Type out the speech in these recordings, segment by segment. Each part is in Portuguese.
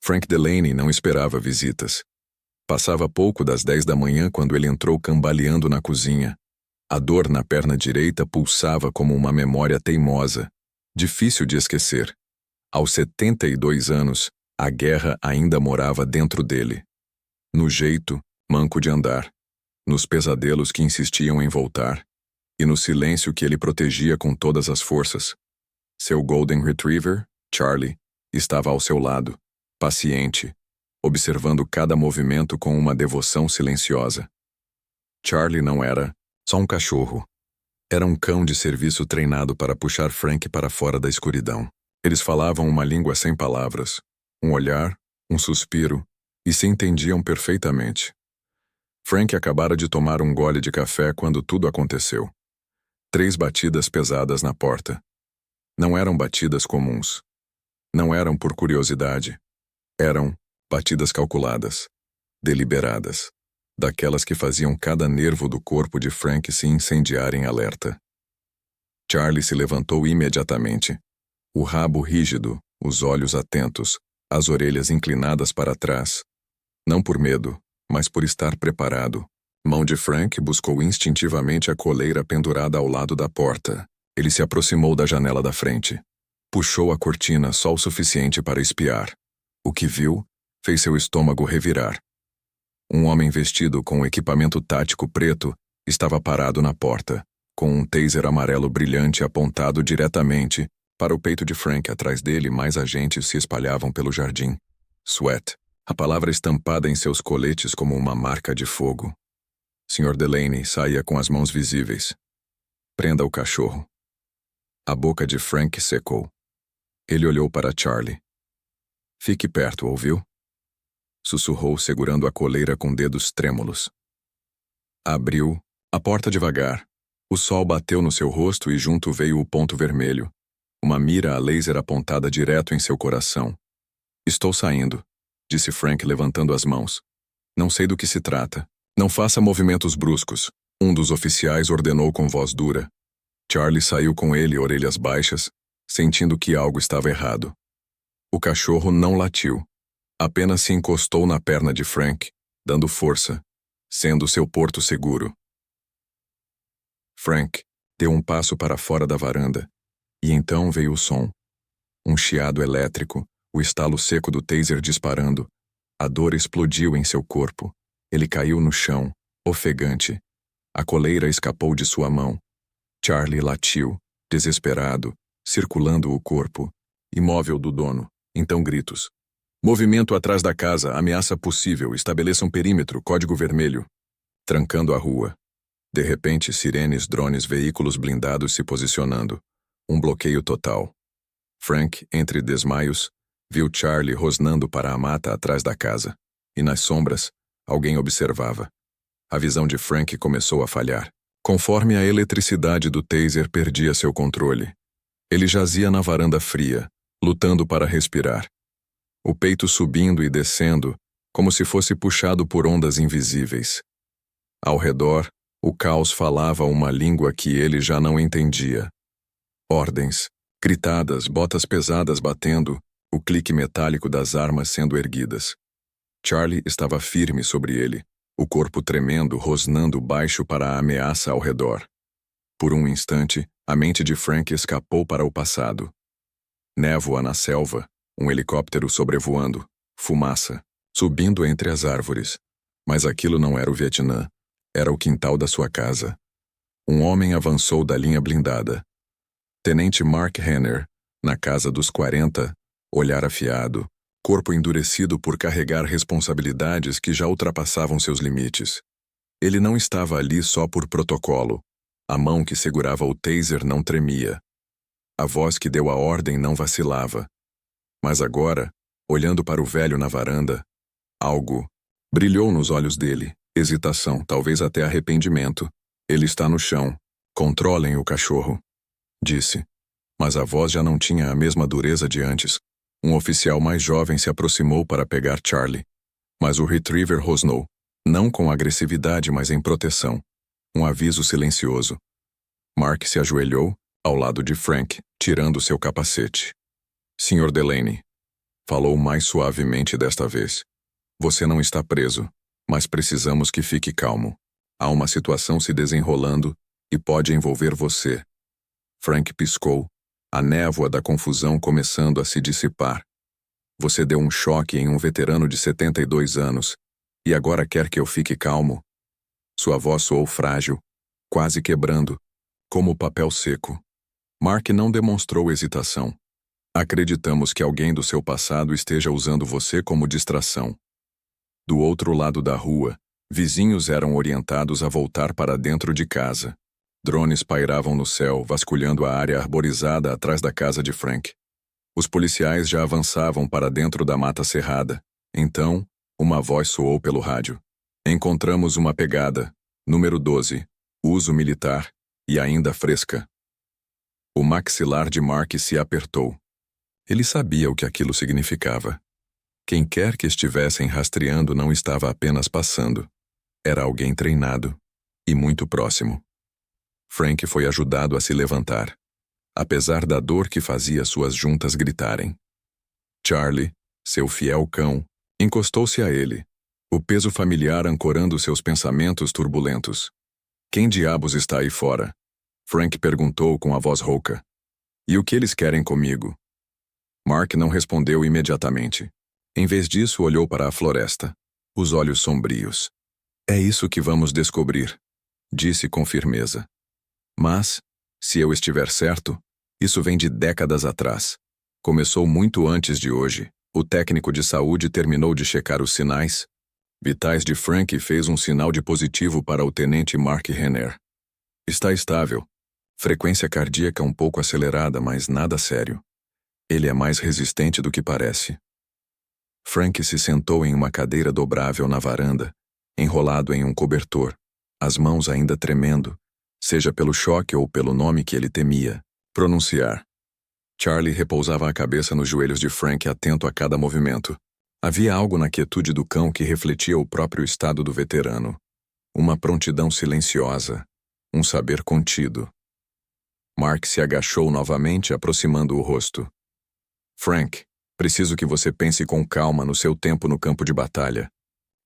Frank Delaney não esperava visitas. Passava pouco das 10 da manhã quando ele entrou cambaleando na cozinha. A dor na perna direita pulsava como uma memória teimosa, difícil de esquecer. Aos 72 anos, a guerra ainda morava dentro dele. No jeito, manco de andar, nos pesadelos que insistiam em voltar, e no silêncio que ele protegia com todas as forças. Seu Golden Retriever, Charlie, estava ao seu lado, paciente, observando cada movimento com uma devoção silenciosa. Charlie não era só um cachorro. Era um cão de serviço treinado para puxar Frank para fora da escuridão. Eles falavam uma língua sem palavras, um olhar, um suspiro, e se entendiam perfeitamente. Frank acabara de tomar um gole de café quando tudo aconteceu. 3 batidas pesadas na porta. Não eram batidas comuns. Não eram por curiosidade. Eram batidas calculadas, deliberadas, daquelas que faziam cada nervo do corpo de Frank se incendiar em alerta. Charlie se levantou imediatamente. O rabo rígido, os olhos atentos, as orelhas inclinadas para trás. Não por medo, mas por estar preparado. Mão de Frank buscou instintivamente a coleira pendurada ao lado da porta. Ele se aproximou da janela da frente. Puxou a cortina só o suficiente para espiar. O que viu fez seu estômago revirar. Um homem vestido com um equipamento tático preto estava parado na porta, com um taser amarelo brilhante apontado diretamente para o peito de Frank. Atrás dele, mais agentes se espalhavam pelo jardim. Sweat, a palavra estampada em seus coletes como uma marca de fogo. Sr. Delaney saía com as mãos visíveis. Prenda o cachorro. A boca de Frank secou. Ele olhou para Charlie. Fique perto, ouviu? Sussurrou, segurando a coleira com dedos trêmulos. Abriu a porta devagar. O sol bateu no seu rosto e junto veio o ponto vermelho. Uma mira a laser apontada direto em seu coração. Estou saindo, disse Frank levantando as mãos. Não sei do que se trata. Não faça movimentos bruscos, um dos oficiais ordenou com voz dura. Charlie saiu com ele, orelhas baixas, sentindo que algo estava errado. O cachorro não latiu. Apenas se encostou na perna de Frank, dando força, sendo seu porto seguro. Frank deu um passo para fora da varanda, e então veio o som. Um chiado elétrico, o estalo seco do taser disparando. A dor explodiu em seu corpo. Ele caiu no chão, ofegante. A coleira escapou de sua mão. Charlie latiu, desesperado, circulando o corpo, imóvel do dono. Então gritos. Movimento atrás da casa, ameaça possível, estabeleça um perímetro, código vermelho. Trancando a rua. De repente, sirenes, drones, veículos blindados se posicionando. Um bloqueio total. Frank, entre desmaios, viu Charlie rosnando para a mata atrás da casa. E nas sombras, alguém observava. A visão de Frank começou a falhar. Conforme a eletricidade do taser perdia seu controle. Ele jazia na varanda fria, lutando para respirar. O peito subindo e descendo, como se fosse puxado por ondas invisíveis. Ao redor, o caos falava uma língua que ele já não entendia. Ordens, gritadas, botas pesadas batendo, o clique metálico das armas sendo erguidas. Charlie estava firme sobre ele, o corpo tremendo, rosnando baixo para a ameaça ao redor. Por um instante, a mente de Frank escapou para o passado. Névoa na selva, um helicóptero sobrevoando, fumaça, subindo entre as árvores. Mas aquilo não era o Vietnã, era o quintal da sua casa. Um homem avançou da linha blindada. Tenente Mark Henner, na casa dos 40, olhar afiado, corpo endurecido por carregar responsabilidades que já ultrapassavam seus limites. Ele não estava ali só por protocolo. A mão que segurava o taser não tremia. A voz que deu a ordem não vacilava. Mas agora, olhando para o velho na varanda, algo brilhou nos olhos dele. Hesitação, talvez até arrependimento. Ele está no chão. Controlem o cachorro, disse. Mas a voz já não tinha a mesma dureza de antes. Um oficial mais jovem se aproximou para pegar Charlie. Mas o retriever rosnou, não com agressividade, mas em proteção. Um aviso silencioso. Mark se ajoelhou, ao lado de Frank, tirando seu capacete. Sr. Delaney. Falou mais suavemente desta vez. Você não está preso, mas precisamos que fique calmo. Há uma situação se desenrolando e pode envolver você. Frank piscou, a névoa da confusão começando a se dissipar. Você deu um choque em um veterano de 72 anos, e agora quer que eu fique calmo? Sua voz soou frágil, quase quebrando, como papel seco. Mark não demonstrou hesitação. Acreditamos que alguém do seu passado esteja usando você como distração. Do outro lado da rua, vizinhos eram orientados a voltar para dentro de casa. Drones pairavam no céu, vasculhando a área arborizada atrás da casa de Frank. Os policiais já avançavam para dentro da mata cerrada. Então, uma voz soou pelo rádio. Encontramos uma pegada, número 12, uso militar, e ainda fresca. O maxilar de Mark se apertou. Ele sabia o que aquilo significava. Quem quer que estivessem rastreando não estava apenas passando. Era alguém treinado. E muito próximo. Frank foi ajudado a se levantar, apesar da dor que fazia suas juntas gritarem. Charlie, seu fiel cão, encostou-se a ele, o peso familiar ancorando seus pensamentos turbulentos. Quem diabos está aí fora? Frank perguntou com a voz rouca. E o que eles querem comigo? Mark não respondeu imediatamente. Em vez disso, olhou para a floresta, os olhos sombrios. É isso que vamos descobrir, disse com firmeza. Mas, se eu estiver certo, isso vem de décadas atrás. Começou muito antes de hoje. O técnico de saúde terminou de checar os sinais vitais de Frank e fez um sinal de positivo para o tenente Mark Renner. Está estável. Frequência cardíaca um pouco acelerada, mas nada sério. Ele é mais resistente do que parece. Frank se sentou em uma cadeira dobrável na varanda, enrolado em um cobertor, as mãos ainda tremendo, seja pelo choque ou pelo nome que ele temia pronunciar. Charlie repousava a cabeça nos joelhos de Frank, atento a cada movimento. Havia algo na quietude do cão que refletia o próprio estado do veterano. Uma prontidão silenciosa, um saber contido. Mark se agachou novamente, aproximando o rosto. Frank, preciso que você pense com calma no seu tempo no campo de batalha.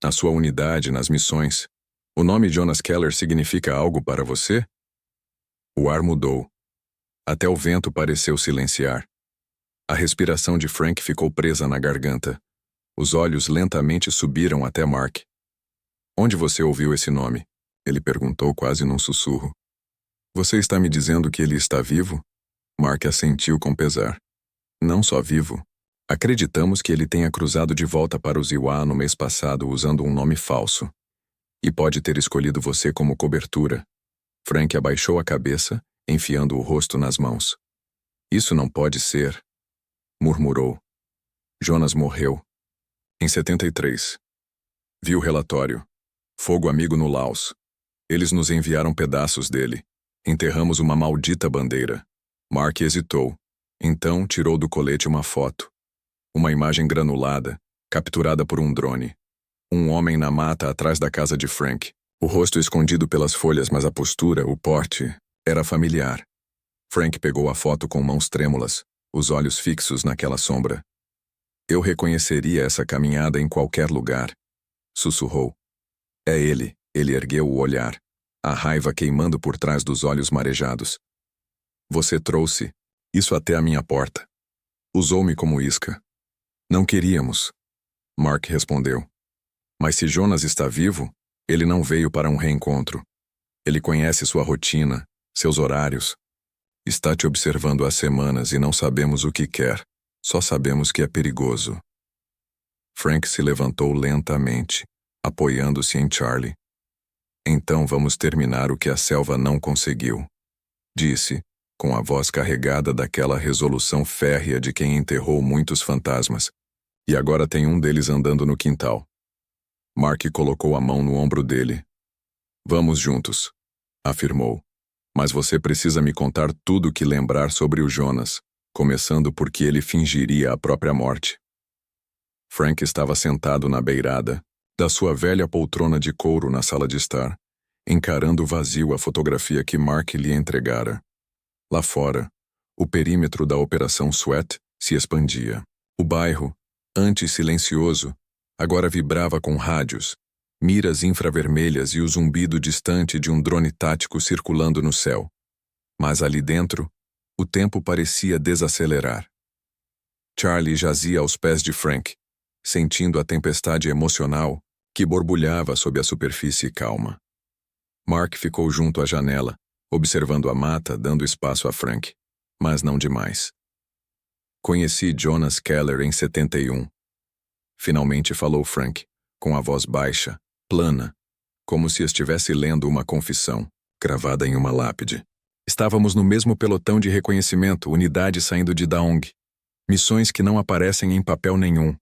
Na sua unidade, nas missões. O nome Jonas Keller significa algo para você? O ar mudou. Até o vento pareceu silenciar. A respiração de Frank ficou presa na garganta. Os olhos lentamente subiram até Mark. Onde você ouviu esse nome? Ele perguntou quase num sussurro. Você está me dizendo que ele está vivo? Mark assentiu com pesar. Não só vivo. Acreditamos que ele tenha cruzado de volta para o Ziwa no mês passado usando um nome falso. E pode ter escolhido você como cobertura. Frank abaixou a cabeça, enfiando o rosto nas mãos. Isso não pode ser, murmurou. Jonas morreu. Em 73. Vi o relatório. Fogo amigo no Laos. Eles nos enviaram pedaços dele. Enterramos uma maldita bandeira. Mark hesitou. Então tirou do colete uma foto. Uma imagem granulada, capturada por um drone. Um homem na mata atrás da casa de Frank. O rosto escondido pelas folhas, mas a postura, o porte, era familiar. Frank pegou a foto com mãos trêmulas, os olhos fixos naquela sombra. Eu reconheceria essa caminhada em qualquer lugar. Sussurrou. É ele. Ele ergueu o olhar, a raiva queimando por trás dos olhos marejados. Você trouxe isso até a minha porta. Usou-me como isca. Não queríamos. Mark respondeu. Mas se Jonas está vivo, ele não veio para um reencontro. Ele conhece sua rotina, seus horários. Está te observando há semanas e não sabemos o que quer. Só sabemos que é perigoso. Frank se levantou lentamente, apoiando-se em Charlie. Então vamos terminar o que a selva não conseguiu, disse, com a voz carregada daquela resolução férrea de quem enterrou muitos fantasmas. E agora tem um deles andando no quintal. Mark colocou a mão no ombro dele. Vamos juntos, afirmou. Mas você precisa me contar tudo o que lembrar sobre o Jonas, começando por que ele fingiria a própria morte. Frank estava sentado na beirada da sua velha poltrona de couro na sala de estar, encarando vazio a fotografia que Mark lhe entregara. Lá fora, o perímetro da Operação Sweat se expandia. O bairro, Antes silencioso, agora vibrava com rádios, miras infravermelhas e o zumbido distante de um drone tático circulando no céu. Mas ali dentro, o tempo parecia desacelerar. Charlie jazia aos pés de Frank, sentindo a tempestade emocional que borbulhava sob a superfície calma. Mark ficou junto à janela, observando a mata, dando espaço a Frank, mas não demais. Conheci Jonas Keller em 71. Finalmente falou Frank, com a voz baixa, plana, como se estivesse lendo uma confissão, gravada em uma lápide. Estávamos no mesmo pelotão de reconhecimento, unidade saindo de Daong. Missões que não aparecem em papel nenhum.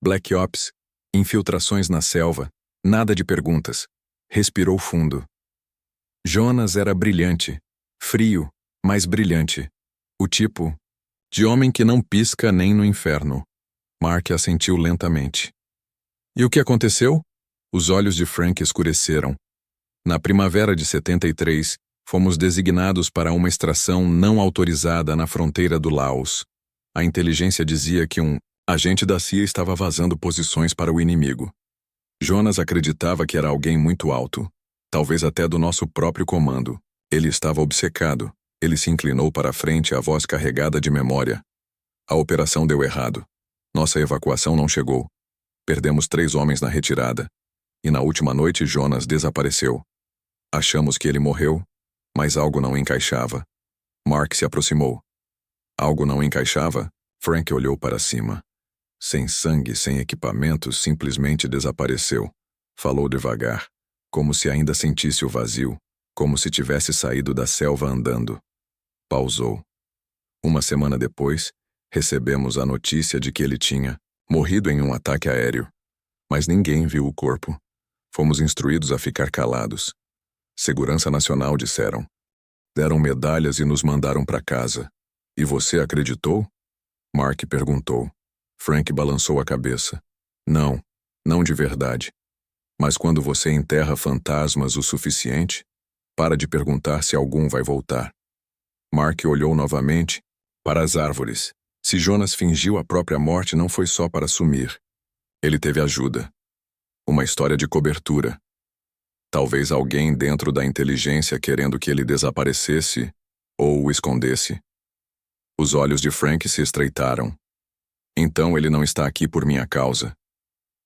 Black Ops, infiltrações na selva, nada de perguntas. Respirou fundo. Jonas era brilhante, frio, mas brilhante. O tipo de homem que não pisca nem no inferno. Mark assentiu lentamente. E o que aconteceu? Os olhos de Frank escureceram. Na primavera de 73, fomos designados para uma extração não autorizada na fronteira do Laos. A inteligência dizia que um agente da CIA estava vazando posições para o inimigo. Jonas acreditava que era alguém muito alto, talvez até do nosso próprio comando. Ele estava obcecado. Ele se inclinou para a frente, a voz carregada de memória. A operação deu errado. Nossa evacuação não chegou. Perdemos 3 homens na retirada. E na última noite Jonas desapareceu. Achamos que ele morreu, mas algo não encaixava. Mark se aproximou. Algo não encaixava? Frank olhou para cima. Sem sangue, sem equipamento, simplesmente desapareceu. Falou devagar, como se ainda sentisse o vazio, como se tivesse saído da selva andando. Pausou. Uma semana depois, recebemos a notícia de que ele tinha morrido em um ataque aéreo. Mas ninguém viu o corpo. Fomos instruídos a ficar calados. Segurança Nacional, disseram. Deram medalhas e nos mandaram para casa. E você acreditou? Mark perguntou. Frank balançou a cabeça. Não, não de verdade. Mas quando você enterra fantasmas o suficiente, para de perguntar se algum vai voltar. Mark olhou novamente para as árvores. Se Jonas fingiu a própria morte, não foi só para sumir. Ele teve ajuda. Uma história de cobertura. Talvez alguém dentro da inteligência querendo que ele desaparecesse ou o escondesse. Os olhos de Frank se estreitaram. Então ele não está aqui por minha causa.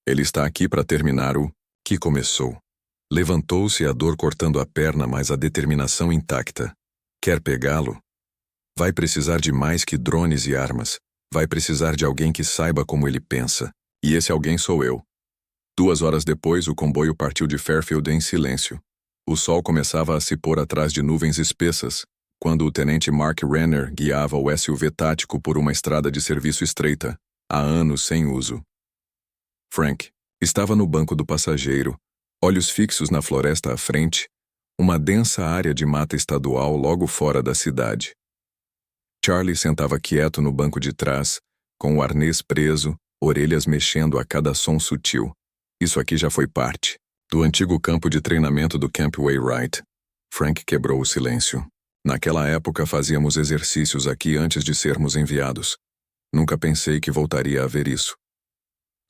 Ele está aqui para terminar o que começou. Levantou-se, a dor cortando a perna, mas a determinação intacta. Quer pegá-lo? Vai precisar de mais que drones e armas. Vai precisar de alguém que saiba como ele pensa. E esse alguém sou eu. 2 horas depois, o comboio partiu de Fairfield em silêncio. O sol começava a se pôr atrás de nuvens espessas, quando o tenente Mark Renner guiava o SUV tático por uma estrada de serviço estreita, há anos sem uso. Frank estava no banco do passageiro, olhos fixos na floresta à frente, uma densa área de mata estadual logo fora da cidade. Charlie sentava quieto no banco de trás, com o arnês preso, orelhas mexendo a cada som sutil. Isso aqui já foi parte do antigo campo de treinamento do Camp Wainwright. Frank quebrou o silêncio. Naquela época fazíamos exercícios aqui antes de sermos enviados. Nunca pensei que voltaria a ver isso.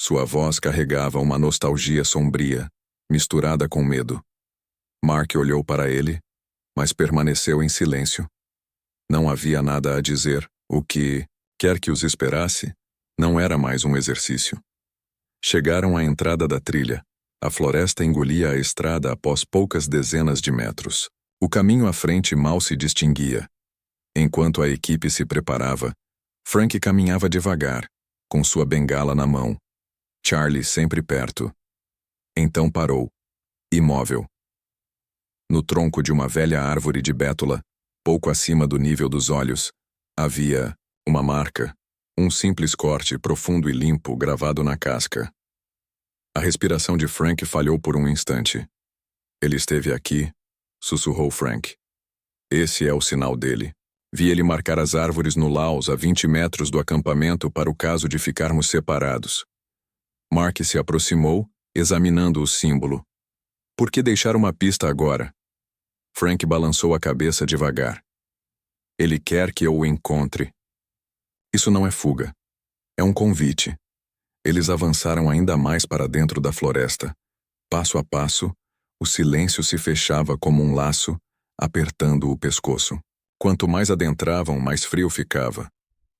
Sua voz carregava uma nostalgia sombria, misturada com medo. Mark olhou para ele, mas permaneceu em silêncio. Não havia nada a dizer. O que, quer que os esperasse, não era mais um exercício. Chegaram à entrada da trilha. A floresta engolia a estrada após poucas dezenas de metros. O caminho à frente mal se distinguia. Enquanto a equipe se preparava, Frank caminhava devagar, com sua bengala na mão. Charlie sempre perto. Então parou, imóvel. No tronco de uma velha árvore de bétula, pouco acima do nível dos olhos, havia uma marca, um simples corte profundo e limpo gravado na casca. A respiração de Frank falhou por um instante. Ele esteve aqui, sussurrou Frank. Esse é o sinal dele. Vi ele marcar as árvores no Laos a 20 metros do acampamento para o caso de ficarmos separados. Mark se aproximou, examinando o símbolo. Por que deixar uma pista agora? Frank balançou a cabeça devagar. Ele quer que eu o encontre. Isso não é fuga. É um convite. Eles avançaram ainda mais para dentro da floresta. Passo a passo, o silêncio se fechava como um laço, apertando o pescoço. Quanto mais adentravam, mais frio ficava.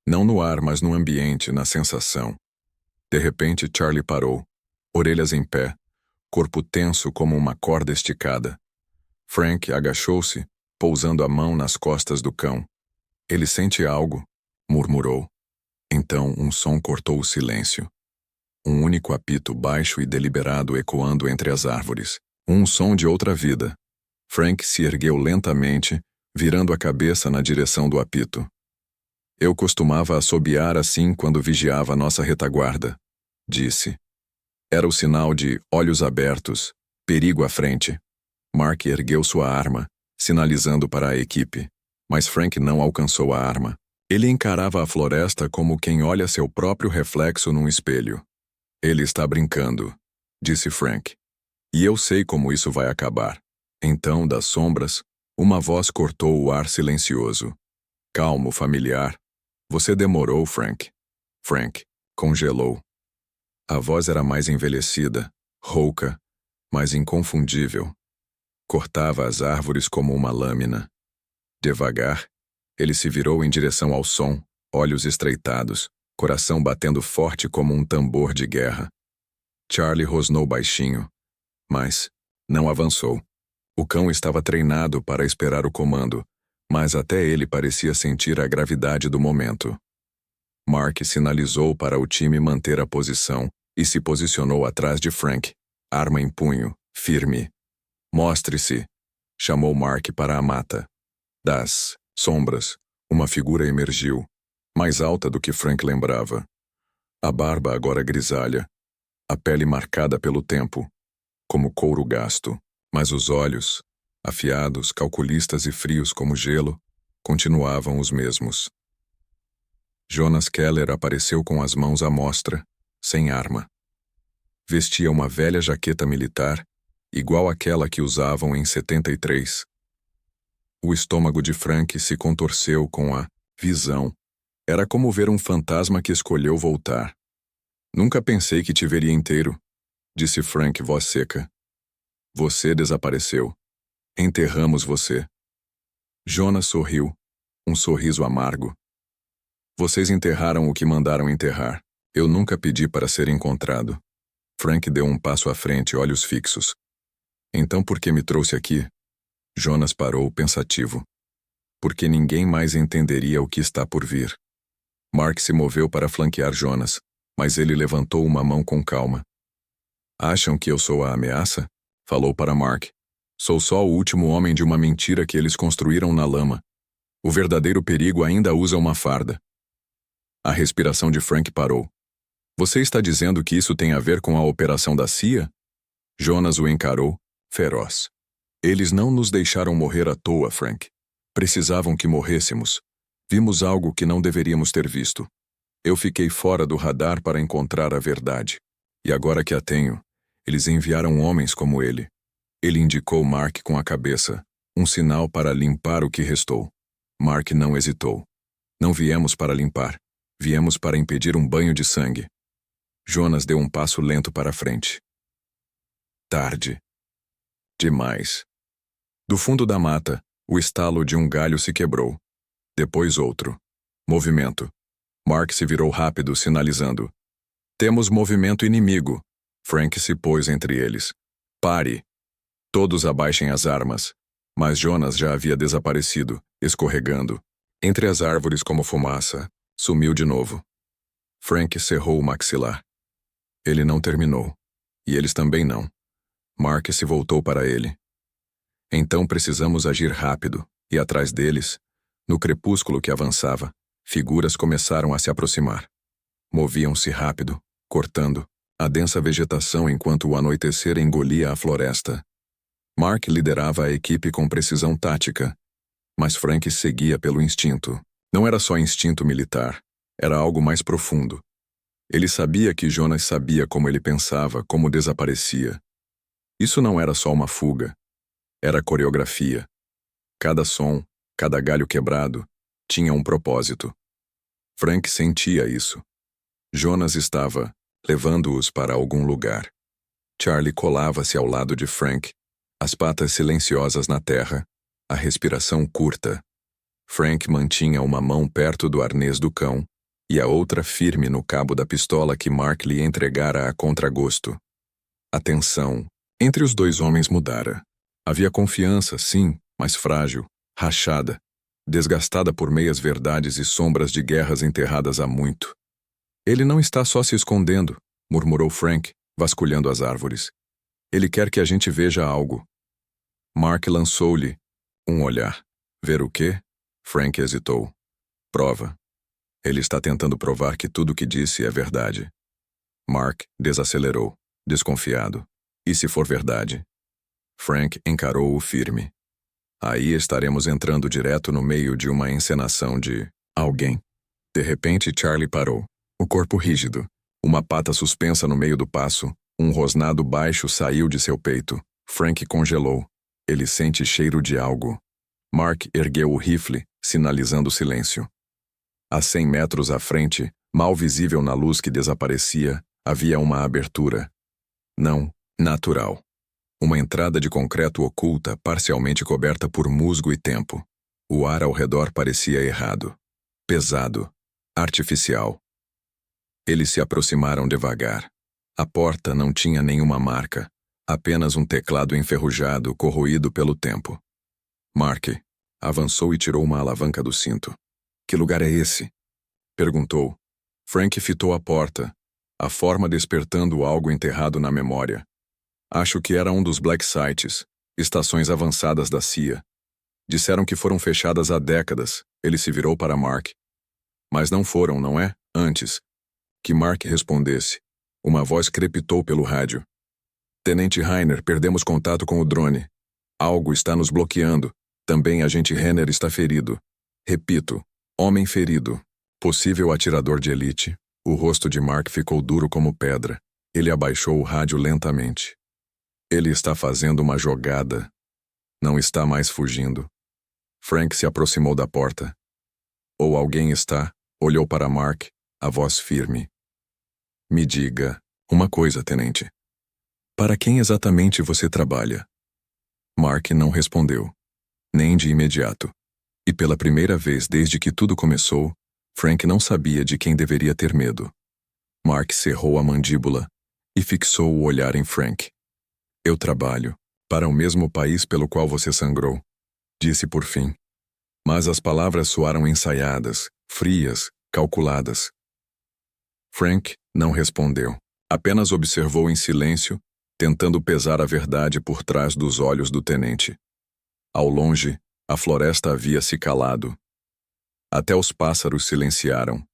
Não no ar, mas no ambiente, na sensação. De repente, Charlie parou, orelhas em pé, corpo tenso como uma corda esticada. Frank agachou-se, pousando a mão nas costas do cão. Ele sente algo, murmurou. Então, um som cortou o silêncio. Um único apito baixo e deliberado ecoando entre as árvores. Um som de outra vida. Frank se ergueu lentamente, virando a cabeça na direção do apito. Eu costumava assobiar assim quando vigiava nossa retaguarda, disse. Era o sinal de olhos abertos, perigo à frente. Mark ergueu sua arma, sinalizando para a equipe, mas Frank não alcançou a arma. Ele encarava a floresta como quem olha seu próprio reflexo num espelho. Ele está brincando, disse Frank. E eu sei como isso vai acabar. Então, das sombras, uma voz cortou o ar silencioso. Calmo, familiar. Você demorou, Frank. Frank congelou. A voz era mais envelhecida, rouca, mas inconfundível. Cortava as árvores como uma lâmina. Devagar, ele se virou em direção ao som, olhos estreitados, coração batendo forte como um tambor de guerra. Charlie rosnou baixinho, mas não avançou. O cão estava treinado para esperar o comando, mas até ele parecia sentir a gravidade do momento. Mark sinalizou para o time manter a posição e se posicionou atrás de Frank, arma em punho, firme. Mostre-se, chamou Mark para a mata. Das sombras, uma figura emergiu, mais alta do que Frank lembrava. A barba agora grisalha, a pele marcada pelo tempo, como couro gasto, mas os olhos, afiados, calculistas e frios como gelo, continuavam os mesmos. Jonas Keller apareceu com as mãos à mostra, sem arma. Vestia uma velha jaqueta militar, igual àquela que usavam em 73. O estômago de Frank se contorceu com a visão. Era como ver um fantasma que escolheu voltar. Nunca pensei que te veria inteiro, disse Frank, voz seca. Você desapareceu. Enterramos você. Jonas sorriu, um sorriso amargo. Vocês enterraram o que mandaram enterrar. Eu nunca pedi para ser encontrado. Frank deu um passo à frente, olhos fixos. Então por que me trouxe aqui? Jonas parou, pensativo. Porque ninguém mais entenderia o que está por vir. Mark se moveu para flanquear Jonas, mas ele levantou uma mão com calma. Acham que eu sou a ameaça? Falou para Mark. Sou só o último homem de uma mentira que eles construíram na lama. O verdadeiro perigo ainda usa uma farda. A respiração de Frank parou. Você está dizendo que isso tem a ver com a operação da CIA? Jonas o encarou, feroz. Eles não nos deixaram morrer à toa, Frank. Precisavam que morrêssemos. Vimos algo que não deveríamos ter visto. Eu fiquei fora do radar para encontrar a verdade. E agora que a tenho, eles enviaram homens como ele. Ele indicou Mark com a cabeça, um sinal para limpar o que restou. Mark não hesitou. Não viemos para limpar. Viemos para impedir um banho de sangue. Jonas deu um passo lento para a frente. Tarde. Demais. Do fundo da mata, o estalo de um galho se quebrou. Depois outro. Movimento. Mark se virou rápido, sinalizando. Temos movimento inimigo. Frank se pôs entre eles. Pare. Todos abaixem as armas. Mas Jonas já havia desaparecido, escorregando. Entre as árvores como fumaça, sumiu de novo. Frank cerrou o maxilar. Ele não terminou. E eles também não. Mark se voltou para ele. Então precisamos agir rápido, e atrás deles, no crepúsculo que avançava, figuras começaram a se aproximar. Moviam-se rápido, cortando a densa vegetação enquanto o anoitecer engolia a floresta. Mark liderava a equipe com precisão tática, mas Frank seguia pelo instinto. Não era só instinto militar, era algo mais profundo. Ele sabia que Jonas sabia como ele pensava, como desaparecia. Isso não era só uma fuga. Era coreografia. Cada som, cada galho quebrado, tinha um propósito. Frank sentia isso. Jonas estava levando-os para algum lugar. Charlie colava-se ao lado de Frank, as patas silenciosas na terra, a respiração curta. Frank mantinha uma mão perto do arnês do cão e a outra firme no cabo da pistola que Mark lhe entregara a contragosto. A tensão entre os dois homens mudara. Havia confiança, sim, mas frágil, rachada, desgastada por meias-verdades e sombras de guerras enterradas há muito. Ele não está só se escondendo, murmurou Frank, vasculhando as árvores. Ele quer que a gente veja algo. Mark lançou-lhe um olhar. Ver o quê? Frank hesitou. Prova. Ele está tentando provar que tudo o que disse é verdade. Mark desacelerou, desconfiado. E se for verdade? Frank encarou-o firme. Aí estaremos entrando direto no meio de uma encenação de alguém. De repente, Charlie parou. O corpo rígido, uma pata suspensa no meio do passo, um rosnado baixo saiu de seu peito. Frank congelou. Ele sente cheiro de algo. Mark ergueu o rifle, sinalizando silêncio. A 100 metros à frente, mal visível na luz que desaparecia, havia uma abertura. Não natural. Uma entrada de concreto oculta, parcialmente coberta por musgo e tempo. O ar ao redor parecia errado. Pesado. Artificial. Eles se aproximaram devagar. A porta não tinha nenhuma marca, apenas um teclado enferrujado, corroído pelo tempo. Mark avançou e tirou uma alavanca do cinto. Que lugar é esse? Perguntou. Frank fitou a porta, a forma despertando algo enterrado na memória. Acho que era um dos Black Sites, estações avançadas da CIA. Disseram que foram fechadas há décadas. Ele se virou para Mark. Mas não foram, não é? Antes que Mark respondesse, uma voz crepitou pelo rádio. Tenente Rainer, perdemos contato com o drone. Algo está nos bloqueando. Também agente Renner está ferido. Repito, homem ferido. Possível atirador de elite. O rosto de Mark ficou duro como pedra. Ele abaixou o rádio lentamente. Ele está fazendo uma jogada. Não está mais fugindo. Frank se aproximou da porta. Ou alguém está, olhou para Mark, a voz firme. Me diga uma coisa, tenente. Para quem exatamente você trabalha? Mark não respondeu. Nem de imediato. E pela primeira vez desde que tudo começou, Frank não sabia de quem deveria ter medo. Mark cerrou a mandíbula e fixou o olhar em Frank. Eu trabalho para o mesmo país pelo qual você sangrou, disse por fim. Mas as palavras soaram ensaiadas, frias, calculadas. Frank não respondeu. Apenas observou em silêncio, tentando pesar a verdade por trás dos olhos do tenente. Ao longe, a floresta havia se calado. Até os pássaros silenciaram.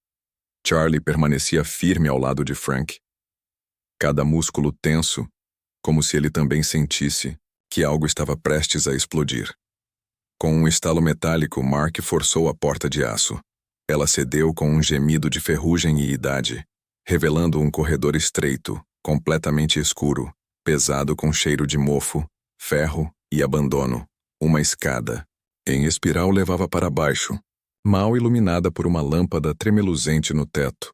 Charlie permanecia firme ao lado de Frank. Cada músculo tenso, como se ele também sentisse que algo estava prestes a explodir. Com um estalo metálico, Mark forçou a porta de aço. Ela cedeu com um gemido de ferrugem e idade, revelando um corredor estreito, completamente escuro, pesado com cheiro de mofo, ferro e abandono. Uma escada, em espiral, levava para baixo, mal iluminada por uma lâmpada tremeluzente no teto.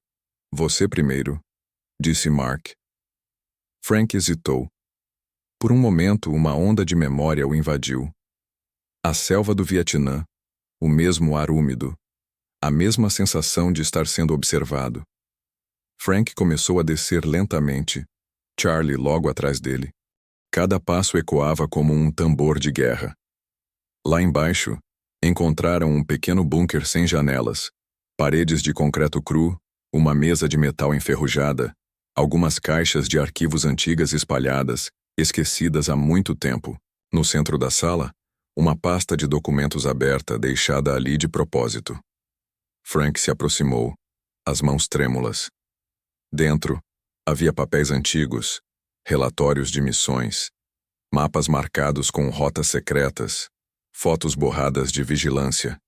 Você primeiro, disse Mark. Frank hesitou. Por um momento, uma onda de memória o invadiu. A selva do Vietnã, o mesmo ar úmido, a mesma sensação de estar sendo observado. Frank começou a descer lentamente, Charlie logo atrás dele. Cada passo ecoava como um tambor de guerra. Lá embaixo, encontraram um pequeno bunker sem janelas, paredes de concreto cru, uma mesa de metal enferrujada, algumas caixas de arquivos antigas espalhadas, esquecidas há muito tempo. No centro da sala, uma pasta de documentos aberta deixada ali de propósito. Frank se aproximou, as mãos trêmulas. Dentro, havia papéis antigos, relatórios de missões, mapas marcados com rotas secretas, fotos borradas de vigilância.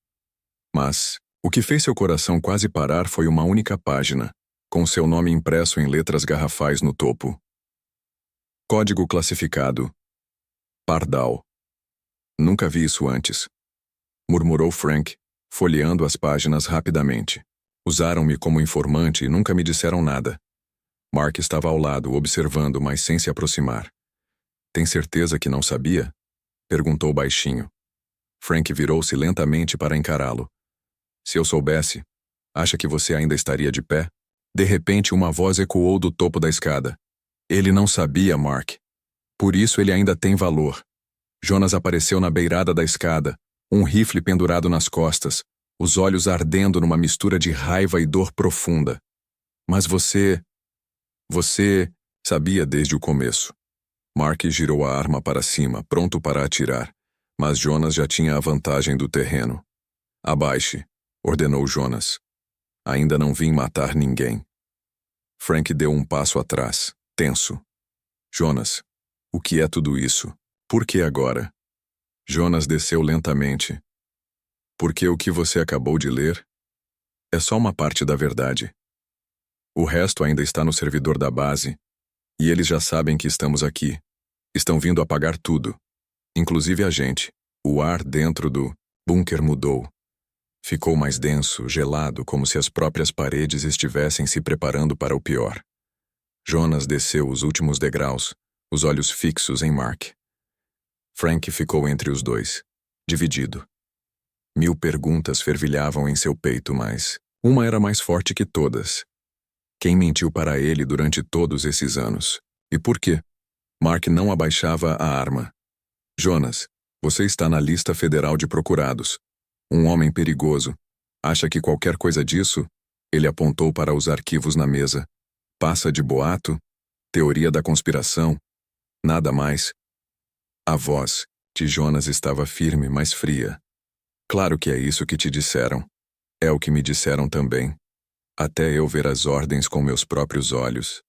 Mas o que fez seu coração quase parar foi uma única página, com seu nome impresso em letras garrafais no topo. Código classificado. Pardal. Nunca vi isso antes, murmurou Frank, folheando as páginas rapidamente. Usaram-me como informante e nunca me disseram nada. Mark estava ao lado, observando, mas sem se aproximar. Tem certeza que não sabia? Perguntou baixinho. Frank virou-se lentamente para encará-lo. Se eu soubesse, acha que você ainda estaria de pé? De repente, uma voz ecoou do topo da escada. Ele não sabia, Mark. Por isso ele ainda tem valor. Jonas apareceu na beirada da escada, um rifle pendurado nas costas, os olhos ardendo numa mistura de raiva e dor profunda. Mas você sabia desde o começo. Mark girou a arma para cima, pronto para atirar, mas Jonas já tinha a vantagem do terreno. Abaixe, ordenou Jonas. Ainda não vim matar ninguém. Frank deu um passo atrás, tenso. Jonas, o que é tudo isso? Por que agora? Jonas desceu lentamente. Porque o que você acabou de ler é só uma parte da verdade. O resto ainda está no servidor da base, e eles já sabem que estamos aqui. Estão vindo apagar tudo, inclusive a gente. O ar dentro do bunker mudou. Ficou mais denso, gelado, como se as próprias paredes estivessem se preparando para o pior. Jonas desceu os últimos degraus, os olhos fixos em Mark. Frank ficou entre os dois, dividido. 1000 perguntas fervilhavam em seu peito, mas uma era mais forte que todas. Quem mentiu para ele durante todos esses anos? E por quê? Mark não abaixava a arma. Jonas, você está na lista federal de procurados. Um homem perigoso. Acha que qualquer coisa disso? Ele apontou para os arquivos na mesa. Passa de boato? Teoria da conspiração? Nada mais. A voz de Jonas estava firme, mas fria. Claro que é isso que te disseram. É o que me disseram também. Até eu ver as ordens com meus próprios olhos.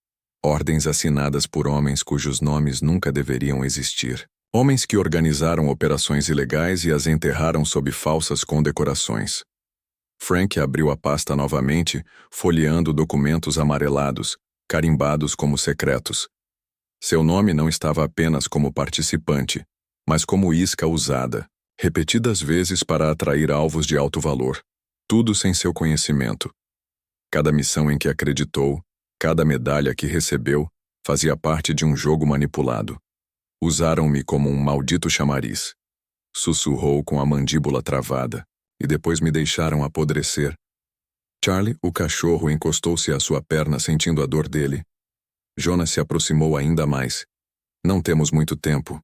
Ordens assinadas por homens cujos nomes nunca deveriam existir. Homens que organizaram operações ilegais e as enterraram sob falsas condecorações. Frank abriu a pasta novamente, folheando documentos amarelados, carimbados como secretos. Seu nome não estava apenas como participante, mas como isca usada, repetidas vezes para atrair alvos de alto valor, tudo sem seu conhecimento. Cada missão em que acreditou, cada medalha que recebeu, fazia parte de um jogo manipulado. Usaram-me como um maldito chamariz. Sussurrou com a mandíbula travada, e depois me deixaram apodrecer. Charlie, o cachorro, encostou-se à sua perna sentindo a dor dele. Jonas se aproximou ainda mais. Não temos muito tempo.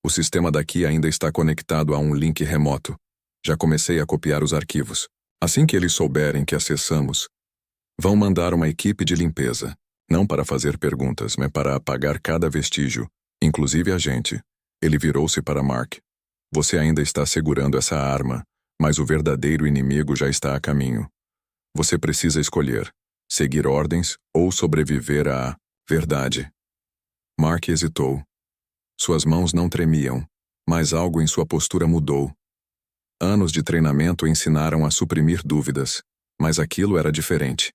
O sistema daqui ainda está conectado a um link remoto. Já comecei a copiar os arquivos. Assim que eles souberem que acessamos, vão mandar uma equipe de limpeza. Não para fazer perguntas, mas para apagar cada vestígio, inclusive a gente. Ele virou-se para Mark. Você ainda está segurando essa arma, mas o verdadeiro inimigo já está a caminho. Você precisa escolher, seguir ordens ou sobreviver à verdade. Mark hesitou. Suas mãos não tremiam, mas algo em sua postura mudou. Anos de treinamento ensinaram a suprimir dúvidas, mas aquilo era diferente.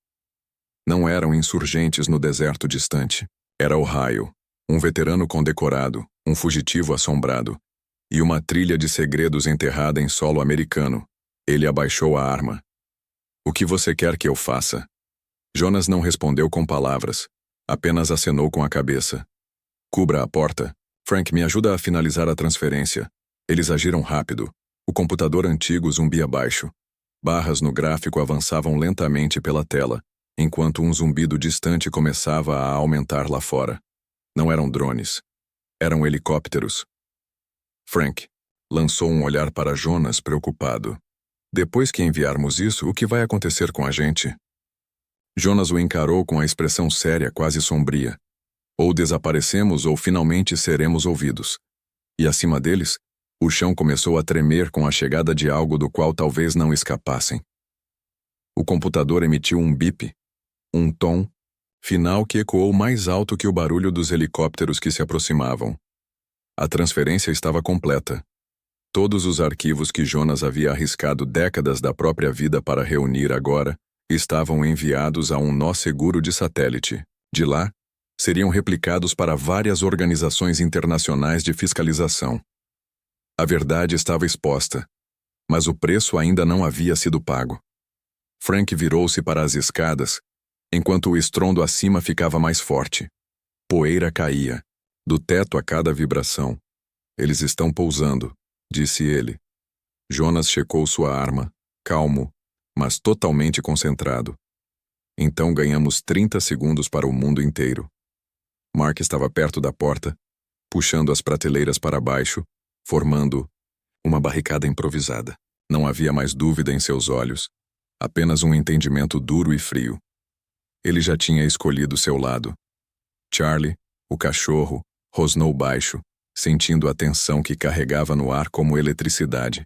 Não eram insurgentes no deserto distante. Era Ohio, um veterano condecorado, um fugitivo assombrado, e uma trilha de segredos enterrada em solo americano. Ele abaixou a arma. O que você quer que eu faça? Jonas não respondeu com palavras, apenas acenou com a cabeça. Cubra a porta. Frank, me ajuda a finalizar a transferência. Eles agiram rápido. O computador antigo zumbia baixo. Barras no gráfico avançavam lentamente pela tela, enquanto um zumbido distante começava a aumentar lá fora. Não eram drones. Eram helicópteros. Frank lançou um olhar para Jonas preocupado. Depois que enviarmos isso, o que vai acontecer com a gente? Jonas o encarou com a expressão séria, quase sombria. Ou desaparecemos ou finalmente seremos ouvidos. E acima deles, o chão começou a tremer com a chegada de algo do qual talvez não escapassem. O computador emitiu um bip, um tom final que ecoou mais alto que o barulho dos helicópteros que se aproximavam. A transferência estava completa. Todos os arquivos que Jonas havia arriscado décadas da própria vida para reunir agora estavam enviados a um nó seguro de satélite. De lá, seriam replicados para várias organizações internacionais de fiscalização. A verdade estava exposta, mas o preço ainda não havia sido pago. Frank virou-se para as escadas, enquanto o estrondo acima ficava mais forte. Poeira caía, do teto a cada vibração. Eles estão pousando, disse ele. Jonas checou sua arma, calmo, mas totalmente concentrado. Então ganhamos 30 segundos para o mundo inteiro. Mark estava perto da porta, puxando as prateleiras para baixo, formando uma barricada improvisada. Não havia mais dúvida em seus olhos, apenas um entendimento duro e frio. Ele já tinha escolhido seu lado. Charlie, o cachorro, rosnou baixo, sentindo a tensão que carregava no ar como eletricidade.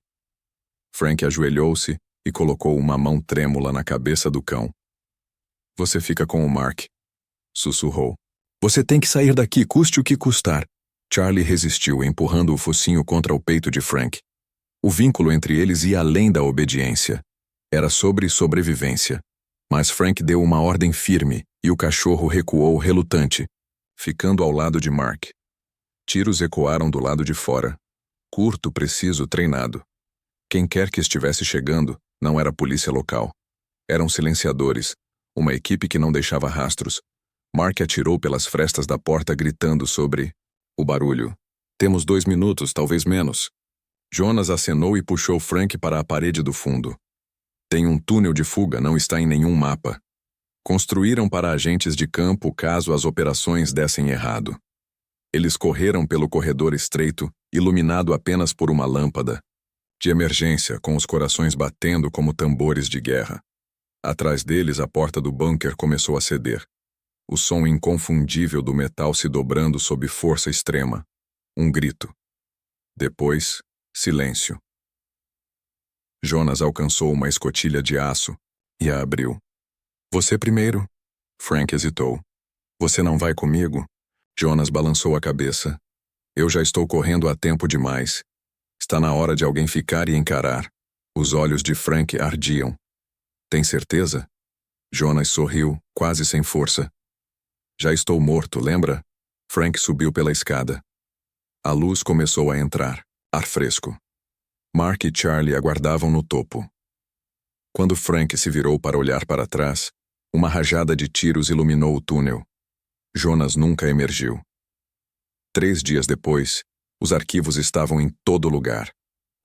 Frank ajoelhou-se e colocou uma mão trêmula na cabeça do cão. Você fica com o Mark, sussurrou. Você tem que sair daqui, custe o que custar. Charlie resistiu, empurrando o focinho contra o peito de Frank. O vínculo entre eles ia além da obediência. Era sobre sobrevivência. Mas Frank deu uma ordem firme e o cachorro recuou relutante, ficando ao lado de Mark. Tiros ecoaram do lado de fora. Curto, preciso, treinado. Quem quer que estivesse chegando não era a polícia local. Eram silenciadores, uma equipe que não deixava rastros. Mark atirou pelas frestas da porta gritando sobre o barulho. Temos 2 minutos, talvez menos. Jonas acenou e puxou Frank para a parede do fundo. Tem um túnel de fuga, não está em nenhum mapa. Construíram para agentes de campo caso as operações dessem errado. Eles correram pelo corredor estreito, iluminado apenas por uma lâmpada. De emergência, com os corações batendo como tambores de guerra. Atrás deles, a porta do bunker começou a ceder. O som inconfundível do metal se dobrando sob força extrema. Um grito. Depois, silêncio. Jonas alcançou uma escotilha de aço e a abriu. Você primeiro. Frank hesitou. Você não vai comigo? Jonas balançou a cabeça. Eu já estou correndo há tempo demais. Está na hora de alguém ficar e encarar. Os olhos de Frank ardiam. Tem certeza? Jonas sorriu, quase sem força. Já estou morto, lembra? Frank subiu pela escada. A luz começou a entrar, ar fresco. Mark e Charlie aguardavam no topo. Quando Frank se virou para olhar para trás, uma rajada de tiros iluminou o túnel. Jonas nunca emergiu. 3 dias depois, os arquivos estavam em todo lugar.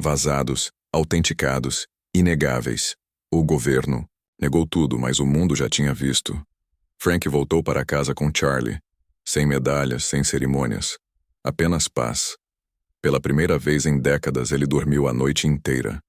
Vazados, autenticados, inegáveis. O governo negou tudo, mas o mundo já tinha visto. Frank voltou para casa com Charlie. Sem medalhas, sem cerimônias. Apenas paz. Pela primeira vez em décadas, ele dormiu a noite inteira.